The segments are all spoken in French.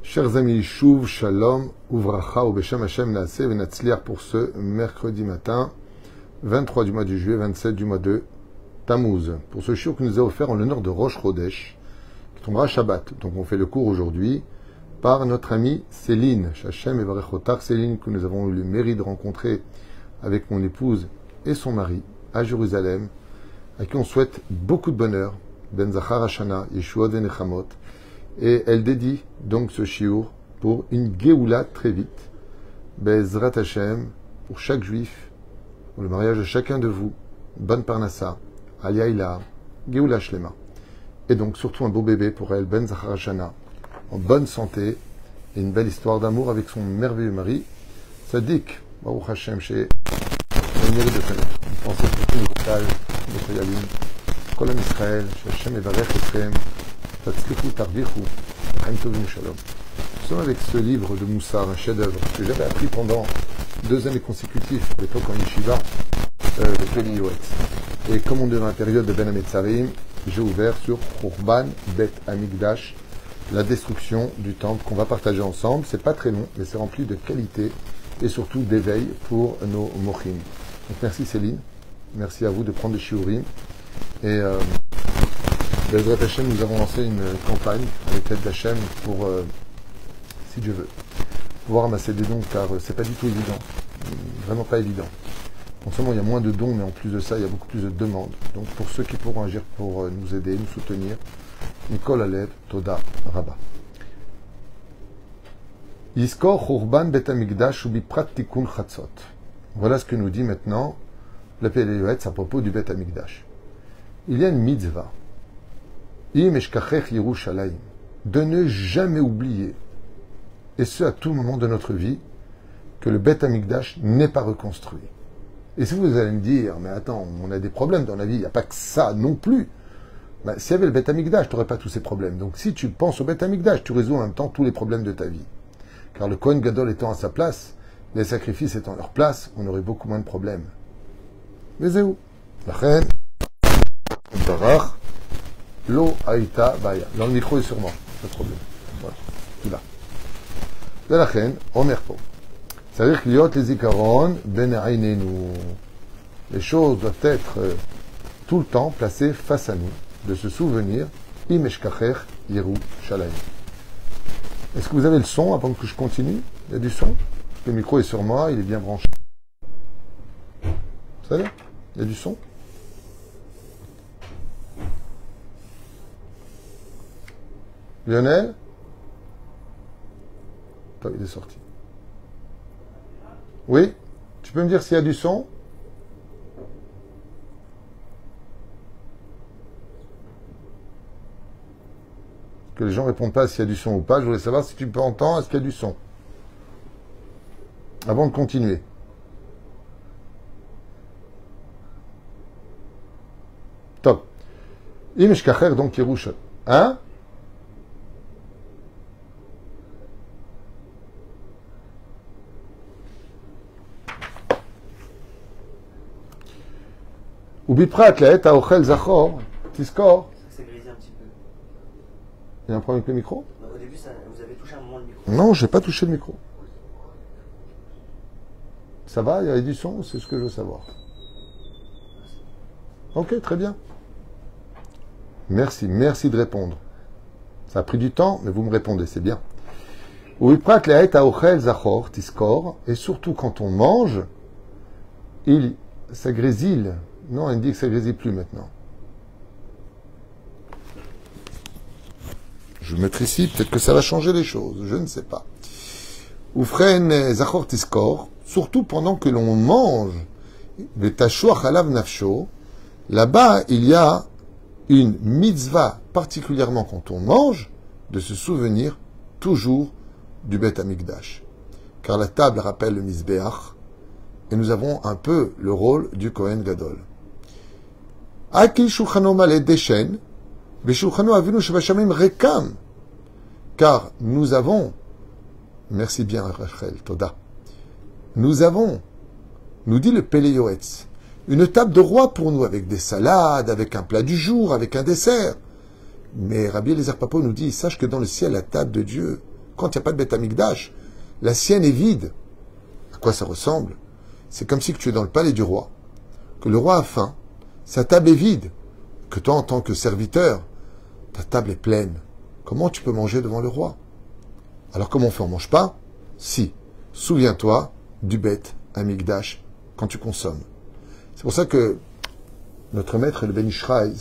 Chers amis, Shuv, Shalom, Uvracha, ou Beshem Hashem Naaseh, Venatzliar pour ce mercredi matin, 23 du mois de juillet, 27 du mois de Tammuz. Pour ce shiur que nous a offert en l'honneur de Rosh Chodesh, qui tombera Shabbat. Donc on fait le cours aujourd'hui par notre amie Céline, Shachem et Varechotar Céline, que nous avons eu le mérite de rencontrer avec mon épouse et son mari à Jérusalem, à qui on souhaite beaucoup de bonheur, Ben Zachar Hashana, Yeshuot Venechamot. Et elle dédie donc ce shiur pour une Géoula très vite, Bezrat Hashem, pour chaque juif, pour le mariage de chacun de vous, bonne Parnassa, Aliyaïla, Géoula Shlema. Et donc surtout un beau bébé pour elle, Ben Zachar Hashana, en bonne santé, et une belle histoire d'amour avec son merveilleux mari, Sadik, Baruch Hashem, chez le mérite de connaître. Une pensée pour tout le Tal, notre Yalim, Kolam Israël, Hashem et Varech Etrem, nous sommes avec ce livre de Moussar, un chef-d'œuvre que j'avais appris pendant 2 années consécutives, à l'époque en Yeshiva, de Peli Yoetz. Et comme on est dans la période de Ben Hametzarim, j'ai ouvert sur Khurban Bet Hamikdash, la destruction du temple qu'on va partager ensemble. C'est pas très long, mais c'est rempli de qualité et surtout d'éveil pour nos mochim. Donc merci Céline, merci à vous de prendre des shiurim. Et Bezrat Hashem, nous avons lancé une campagne avec l'aide d'Hachem pour, si Dieu veut, pouvoir ramasser des dons, car c'est pas du tout évident, vraiment pas évident. Non seulement il y a moins de dons, mais en plus de ça, il y a beaucoup plus de demandes. Donc pour ceux qui pourront agir pour nous aider, nous soutenir, Nicole Alev, Toda, Rabba. Yiskor Khurban Bet Hamikdash Ubiprat Tikkun Chatzot. Voilà ce que nous dit maintenant la Peli Yoetz à propos du Bet Hamikdash. Il y a une mitzvah, de ne jamais oublier, et ce à tout moment de notre vie, que le Bet Hamikdash n'est pas reconstruit. Et si vous allez me dire, mais attends, on a des problèmes dans la vie, il n'y a pas que ça non plus. Ben, s'il y avait le Bet Hamikdash, tu n'aurais pas tous ces problèmes. Donc si tu penses au Bet Hamikdash, tu résous en même temps tous les problèmes de ta vie. Car le Kohen Gadol étant à sa place, les sacrifices étant à leur place, on aurait beaucoup moins de problèmes. Mais c'est où? La reine, Barach, Lo Aïta Baya. Dans le micro est sur moi, pas de problème. Voilà, tout là. De la reine, Omer Po. C'est-à-dire qu'il y a les ikaron, ben aynenu. Les choses doivent être tout le temps placées face à nous, de se souvenir, Imeshkacher Yerushalayim. Est-ce que vous avez le son avant que je continue? Il y a du son? Le micro est sur moi, il est bien branché. Vous savez? Il y a du son? Lionel? Toi, il est sorti. Oui? Tu peux me dire s'il y a du son? Que les gens ne répondent pas s'il y a du son ou pas. Je voulais savoir si tu peux entendre, est-ce qu'il y a du son? Avant de continuer. Top. Imeshkacher, donc Yerusha. Hein? Ubiprat laet aochel zachor, tiskor. Ça s'est grisé un petit peu. Il y a un problème avec le micro? Donc, au début, vous avez touché un moment le micro. Non, je n'ai pas touché le micro. Ça va? Il y a du son? C'est ce que je veux savoir. Ok, très bien. Merci de répondre. Ça a pris du temps, mais vous me répondez, c'est bien. Ubiprat laet aochel zachor, tiskor. Et surtout quand on mange, ça grésille. Non, il dit que ça ne grésille plus maintenant. Je vais mettre ici, peut-être que ça va changer les choses, je ne sais pas. Oufren Zachor Tiskor, surtout pendant que l'on mange, Betashua Chalav Nafsho, là-bas, il y a une mitzvah, particulièrement quand on mange, de se souvenir toujours du Bet Hamikdash. Car la table rappelle le Mizbeach, et nous avons un peu le rôle du Kohen Gadol. Akil shulchano malé deshen, beshulchano avinu shebashamim rekam. Car nous avons, merci bien Rachel, Toda, nous avons, nous dit le Peli Yoetz, une table de roi pour nous, avec des salades, avec un plat du jour, avec un dessert. Mais Rabbi Eliezer Papo nous dit, sache que dans le ciel, la table de Dieu quand il n'y a pas de Beth Amikdash, la sienne est vide. À quoi ça ressemble? C'est comme si que tu es dans le palais du roi, que le roi a faim, sa table est vide, que toi, en tant que serviteur, ta table est pleine. Comment tu peux manger devant le roi? Alors comment on fait? On mange pas? Si. Souviens-toi du Beth Amikdash quand tu consommes. C'est pour ça que notre maître, le Ben Ishraï,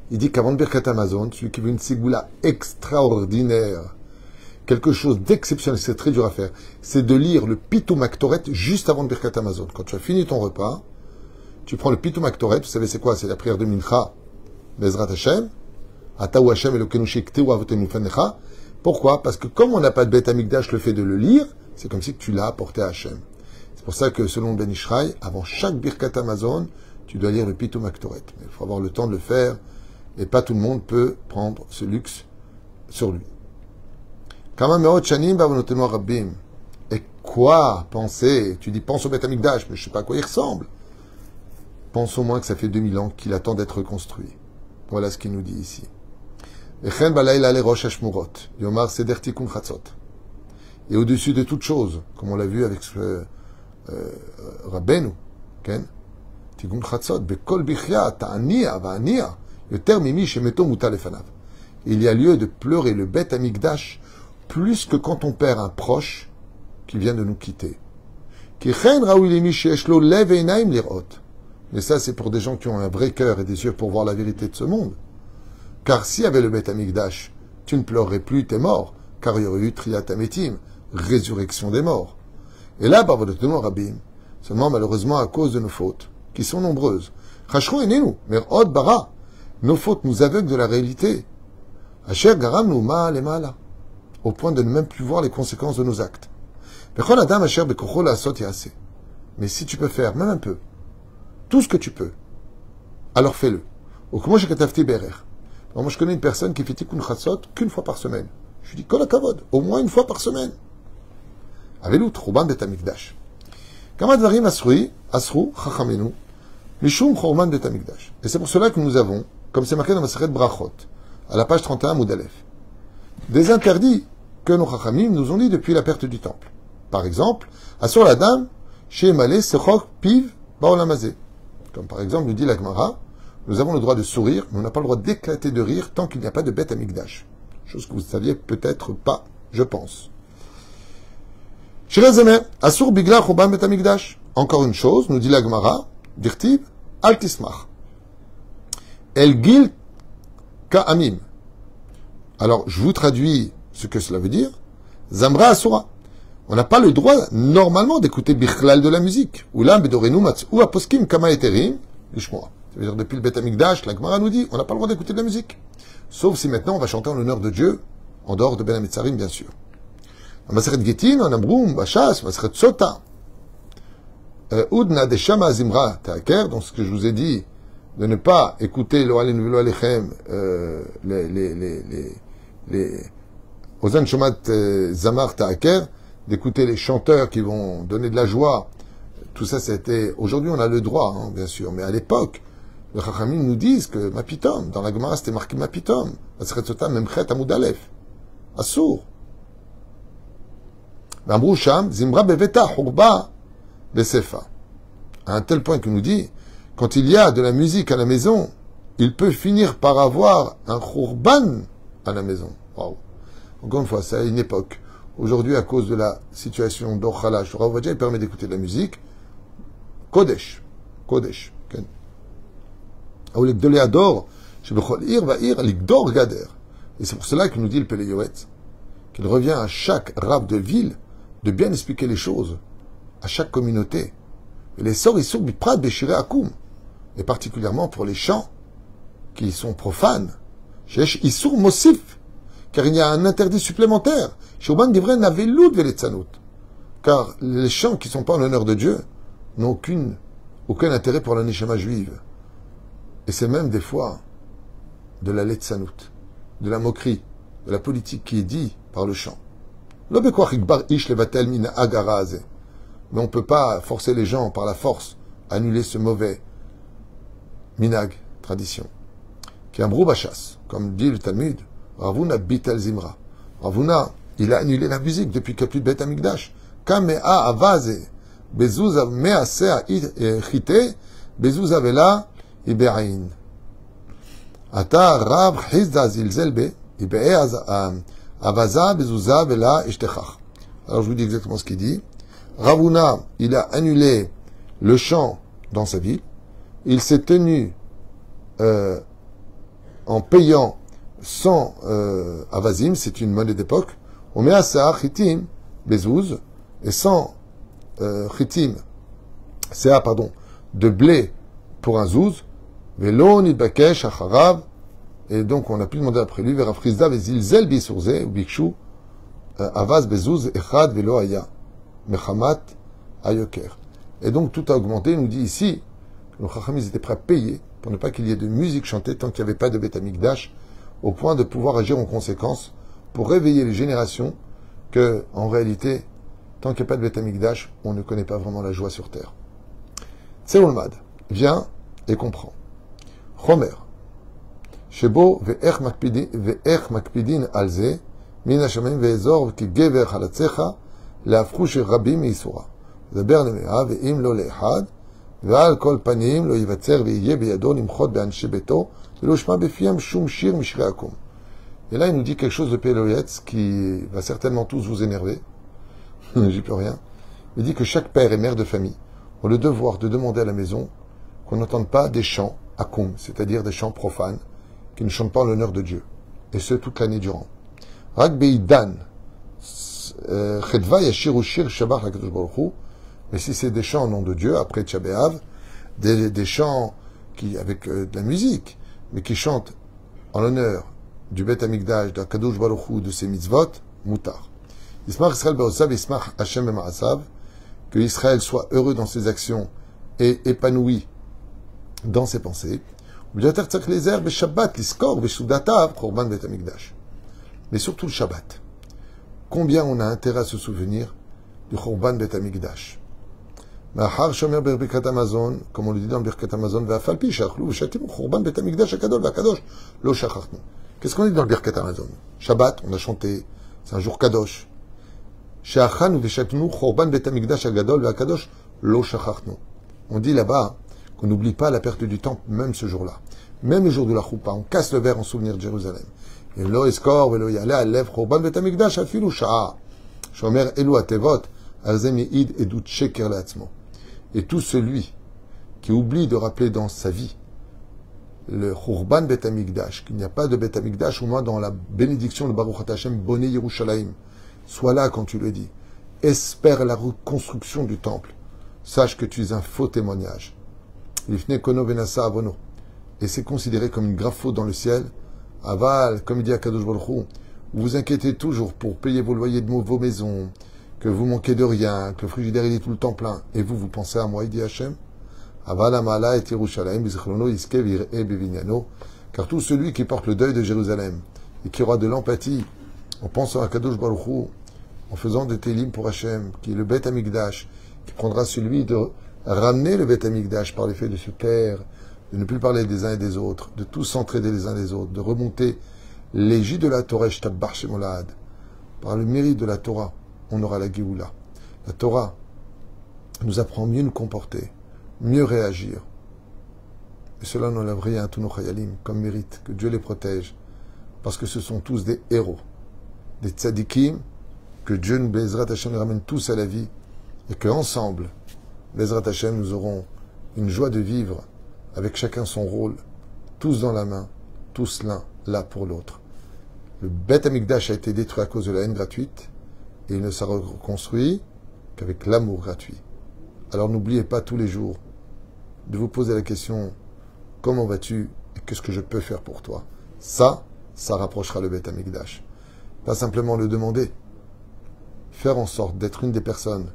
il dit qu'avant de Birkat Amazon, celui qui veut une ségoula extraordinaire, quelque chose d'exceptionnel, c'est très dur à faire, c'est de lire le Pitoum Aktoret juste avant de Birkat Amazon. Quand tu as fini ton repas, tu prends le Pitoum Aktoret, vous savez c'est quoi? C'est la prière de Mincha, Bezrat Hashem, Ataou Hashem Elokeinu Shekteu Avotenu Fanecha. Pourquoi? Parce que comme on n'a pas de Beth Amikdash, le fait de le lire, c'est comme si tu l'as apporté à Hashem. C'est pour ça que selon Ben Ishraï, avant chaque Birkat Amazon, tu dois lire le Pitoum Aktoret. Mais il faut avoir le temps de le faire, et pas tout le monde peut prendre ce luxe sur lui. Et quoi penser? Tu dis pense au Beth Amikdash, mais je ne sais pas à quoi il ressemble. Pense au moins que ça fait 2000 ans qu'il attend d'être reconstruit. Voilà ce qu'il nous dit ici. Et au-dessus de toute chose, comme on l'a vu avec Rabbeinu, Tikkun Chatzot, Bekol Bichya, Ta'aniya, Va'aniya, Yoter Mimi Shemeto Muta Lefanav. Il y a lieu de pleurer le Beth Amikdash plus que quand on perd un proche qui vient de nous quitter. Mais ça, c'est pour des gens qui ont un vrai cœur et des yeux pour voir la vérité de ce monde. Car s'il y avait le Beth Amikdash, tu ne pleurerais plus tes morts, car il y aurait eu Triyat Ametim, résurrection des morts. Et là, Bavodotenou Rabim, seulement malheureusement à cause de nos fautes, qui sont nombreuses. Chashro enenu, merod bara, nos fautes nous aveuglent de la réalité. Asher garam nous mal et mala, au point de ne même plus voir les conséquences de nos actes. Mais si tu peux faire, même un peu, tout ce que tu peux, alors fais-le. Moi, je connais une personne qui fait Tikkun Chatzot qu'une fois par semaine. Je lui dis, Kol HaKavod, au moins une fois par semaine. Avelut, Churban Bet Amikdash. Kama dvarim asru chachamenu, mishum Churban Bet Amikdash. Et c'est pour cela que nous avons, comme c'est marqué dans Masechet Brachot, à la page 31, Moudalef, des interdits que nos chachamim nous ont dit depuis la perte du temple. Par exemple, Asur la dame, chez Malé, Sechok, Piv, Baolamazé. Comme par exemple, nous dit la Gemara, nous avons le droit de sourire, mais on n'a pas le droit d'éclater de rire tant qu'il n'y a pas de Beth Amikdash. Chose que vous ne saviez peut-être pas, je pense. Shirezemer, Asur Bigla Choban Beth Amikdash. Encore une chose, nous dit la Gemara, Dirtib, Altismach. El Gil Ka'amim. Alors, je vous traduis ce que cela veut dire. Zamra Asura. On n'a pas le droit, normalement, d'écouter Bichlal de la musique. Ou là, Bedorenu Matz, ou Aposkim Kama Eterim, Lishmoa. Ça veut dire, depuis le Beth Amikdash, la Gemara nous dit, on n'a pas le droit d'écouter de la musique. Sauf si maintenant on va chanter en l'honneur de Dieu, en dehors de Ben Amitzarim, bien sûr. En Maseret Getin, en Ambroum, Bachas, Maseret Sota. Udna de Shama Zimra Ta'aker, donc ce que je vous ai dit, de ne pas écouter Lo Alenu Velo Alechem, les Ozan Shomat Zamar Ta'aker, d'écouter les chanteurs qui vont donner de la joie. Tout ça, c'était... Aujourd'hui, on a le droit, hein, bien sûr, mais à l'époque, les Chachamim nous disent que Mapitom, dans la Gemara, c'était marqué Mapitom. Maseret Sota, Memchet Amud Aleph. Assour. Sham, Zimra Beveta, Hurba, Besefa. À un tel point qu'il nous dit, quand il y a de la musique à la maison, il peut finir par avoir un Khurban à la maison. Waouh. Encore une fois, c'est à une époque. Aujourd'hui, à cause de la situation d'Orchalash, Rav Ovadia, il permet d'écouter de la musique. Kodesh. Kodesh. Et c'est pour cela qu'il nous dit le Pele Yoetz, qu'il revient à chaque rave de ville de bien expliquer les choses, à chaque communauté. Et les sorts, ils sont biprat béchiré akoum. Et particulièrement pour les chants qui sont profanes. Shesh isur mosif. Car il y a un interdit supplémentaire. Shouban divren navelout veletzanut. Car les chants qui ne sont pas en l'honneur de Dieu n'ont aucun intérêt pour la neshama juive. Et c'est même des fois de la letzanut, de la moquerie, de la politique qui est dit par le chant. Mais on ne peut pas forcer les gens par la force à annuler ce mauvais minag, tradition. Qui est un brou bachas, comme dit le Talmud, Ravuna bitel zimra. Ravuna, il a annulé la musique depuis qu'il n'y a plus de Beth Amikdash. Kamea avaze, bezouza mea sea chite, bezouza vela iberain. Ata rab chizda zilzelbe, ibee avaza bezouza vela ishtechach. Alors je vous dis exactement ce qu'il dit. Ravuna, il a annulé le chant dans sa ville. Il s'est tenu en payant 100 avazim, c'est une monnaie d'époque. On met à ça chitim, bezouz, et 100 chitim, de blé pour un zouz. Velon idbakesh acharav, et donc on a pu demander après lui, verafrizda vezilzel bisourze, ou bikshu, avaz bezouz echad velo aya, mechamat ayoker. Et donc tout a augmenté, il nous dit ici, les Chachamim étaient prêts à payer pour ne pas qu'il y ait de musique chantée tant qu'il n'y avait pas de Beth Amikdash, au point de pouvoir agir en conséquence pour réveiller les générations que, en réalité, tant qu'il n'y a pas de Beth Amikdash, on ne connaît pas vraiment la joie sur terre. Tseulmad, viens et comprends. Chomer, Shebo ve'ech makpidin alze, min hashamayim ve'ezor ki gever halatzecha, le'afrush rabim me'isura. Daber nemea ve'im lo le'echad, ועל כל פנים לא ייווצר ויהיה בידו למחות באנשי ביתו ולא ישמע בפיהם שום שיר משירי הקום. Et là, il nous dit quelque chose de Péloïetz qui va certainement tous vous énerver. J'y peux rien. Il dit que chaque père et mère de famille ont le devoir de demander à la maison qu'on n'entende pas des chants akum, c'est-à-dire des chants profanes qui ne chantent pas en l'honneur de Dieu. Et ce, toute l'année durant. Rak beidan chedva yashiru shir shabach lakadosh baruch hu. Mais si c'est des chants au nom de Dieu, après Tisha B'Av, des chants qui, avec de la musique, mais qui chantent en l'honneur du Beth Amikdash, de Kadosh Baruch Hu, de ses mitzvot, mutar. Ismach Israël Be'osav, Ismach Hashem Be'ma'asav, que Israël soit heureux dans ses actions et épanoui dans ses pensées. Mais surtout le Shabbat. Combien on a intérêt à se souvenir du Chorban Beth Amikdash. מאחר שאומר בברכת המזון, כמו לדיד dans ברכת המזון, ואף על פי שאכלו ושתינו חורבן בית המקדש הגדול והקדוש, לא שכחנו. Qu'est-ce qu'on dit dans le ברכת המזון? Shabbat, on a chanté, c'est un jour kadosh. שאכלנו ושתינו חורבן בית המקדש הגדול והקדוש, לא שכחנו. On dit là-bas qu'on n'oublie pas la perte du temple, même ce jour-là. Même le jour de la choupa, on casse le verre en souvenir de Jérusalem. Et lo eskor velo yala alev חורבן בית המקדש אפילו שעה. שאומר אלו התיבות, על זה מעיד עדות שקר לעצמו. Et tout celui qui oublie de rappeler dans sa vie le Churban Bet Amikdash, qu'il n'y a pas de Bet Amikdash, au moins dans la bénédiction de Baruch Hashem, Boné Yerushalayim, sois là quand tu le dis. Espère la reconstruction du temple. Sache que tu es un faux témoignage. Lifne Kono Venasa Avono. Et c'est considéré comme une grave faute dans le ciel. Aval, comme il dit à Kadosh Baruch Hu, vous vous inquiétez toujours pour payer vos loyers de vos maisons, que vous manquez de rien, que le frigidaire il est tout le temps plein, et vous, vous pensez à moi, il dit Hachem, car tout celui qui porte le deuil de Jérusalem, et qui aura de l'empathie, en pensant à Kadosh Baruch Hu, en faisant des télim pour Hachem, qui est le Beth Amikdash, qui prendra celui de ramener le Beth Amikdash par l'effet de se taire, de ne plus parler des uns et des autres, de tous s'entraider les uns des autres, de remonter l'égide de la Torah, par le mérite de la Torah, on aura la Géoula. La Torah nous apprend mieux nous comporter, mieux réagir. Et cela n'enlève rien à tous nos chayalim, comme mérite, que Dieu les protège, parce que ce sont tous des héros, des tzadikim, que Dieu nous, Bezrat Hashem, les ramène tous à la vie, et qu'ensemble, Bezrat Hashem, nous aurons une joie de vivre, avec chacun son rôle, tous dans la main, tous l'un, là pour l'autre. Le Beth Amikdash a été détruit à cause de la haine gratuite, et il ne sera reconstruit qu'avec l'amour gratuit. Alors n'oubliez pas tous les jours de vous poser la question, comment vas-tu et qu'est-ce que je peux faire pour toi? Ça rapprochera le Beth Amikdash. Pas simplement le demander, faire en sorte d'être une des personnes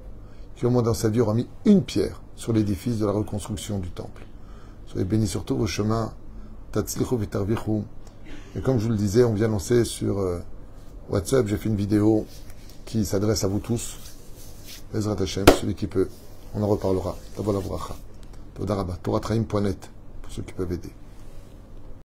qui au moins dans sa vie aura mis une pierre sur l'édifice de la reconstruction du temple. Soyez bénis sur tous vos chemins, tatzlichu v'tarvichu. Et comme je vous le disais, on vient lancer sur WhatsApp, j'ai fait une vidéo qui s'adresse à vous tous. Bezrat Hashem, celui qui peut, on en reparlera. Toda Rabba, Toratraim.net, pour ceux qui peuvent aider.